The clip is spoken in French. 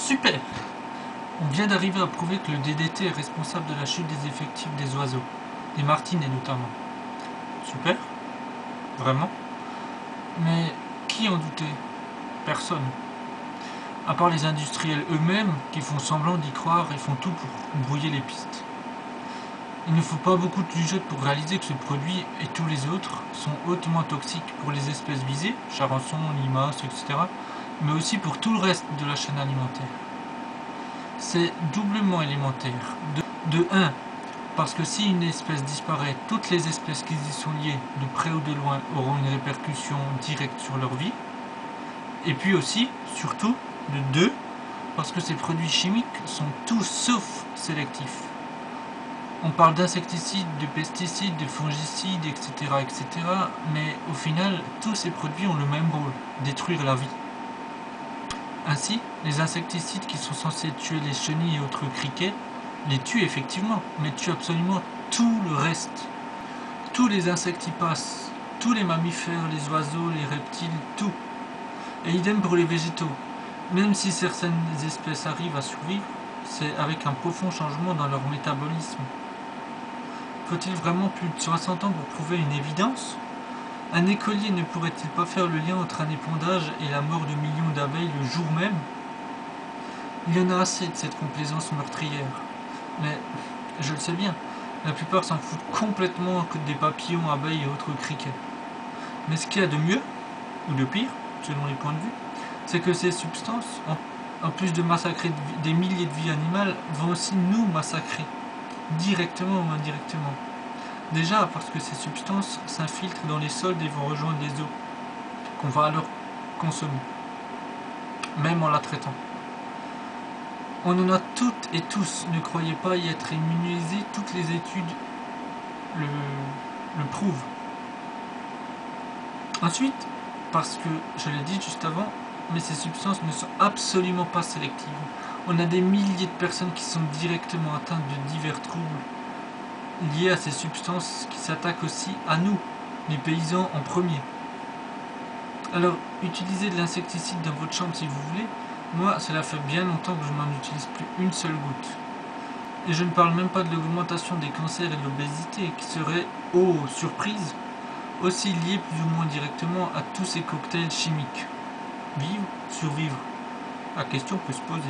Super! On vient d'arriver à prouver que le DDT est responsable de la chute des effectifs des oiseaux, des martinets notamment. Super? Vraiment? Mais qui en doutait? Personne. À part les industriels eux-mêmes qui font semblant d'y croire et font tout pour brouiller les pistes. Il ne faut pas beaucoup de jugeote pour réaliser que ce produit et tous les autres sont hautement toxiques pour les espèces visées, charançons, limaces, etc., mais aussi pour tout le reste de la chaîne alimentaire. C'est doublement élémentaire. De 1, parce que si une espèce disparaît, toutes les espèces qui y sont liées, de près ou de loin, auront une répercussion directe sur leur vie. Et puis aussi, surtout, de 2, parce que ces produits chimiques sont tous sauf sélectifs. On parle d'insecticides, de pesticides, de fongicides, etc., etc., mais au final, tous ces produits ont le même rôle, détruire la vie. Ainsi, les insecticides qui sont censés tuer les chenilles et autres criquets, les tuent effectivement, mais tuent absolument tout le reste. Tous les insectes y passent, tous les mammifères, les oiseaux, les reptiles, tout. Et idem pour les végétaux. Même si certaines espèces arrivent à survivre, c'est avec un profond changement dans leur métabolisme. Faut-il vraiment plus de 60 ans pour prouver une évidence? Un écolier ne pourrait-il pas faire le lien entre un épandage et la mort de millions d'abeilles le jour même? Il y en a assez de cette complaisance meurtrière. Mais, je le sais bien, la plupart s'en foutent complètement que des papillons, abeilles et autres criquets. Mais ce qu'il y a de mieux, ou de pire, selon les points de vue, c'est que ces substances, en plus de massacrer des milliers de vies animales, vont aussi nous massacrer, directement ou indirectement. Déjà parce que ces substances s'infiltrent dans les sols et vont rejoindre les eaux, qu'on va alors consommer, même en la traitant. On en a toutes et tous, ne croyez pas y être immunisés, toutes les études le prouvent. Ensuite, parce que, je l'ai dit juste avant, mais ces substances ne sont absolument pas sélectives. On a des milliers de personnes qui sont directement atteintes de divers troubles liés à ces substances qui s'attaquent aussi à nous, les paysans en premier. Alors, utilisez de l'insecticide dans votre chambre si vous voulez. Moi, cela fait bien longtemps que je n'en utilise plus une seule goutte. Et je ne parle même pas de l'augmentation des cancers et de l'obésité, qui serait, oh surprise, aussi liée plus ou moins directement à tous ces cocktails chimiques. Vivre, survivre. La question peut se poser.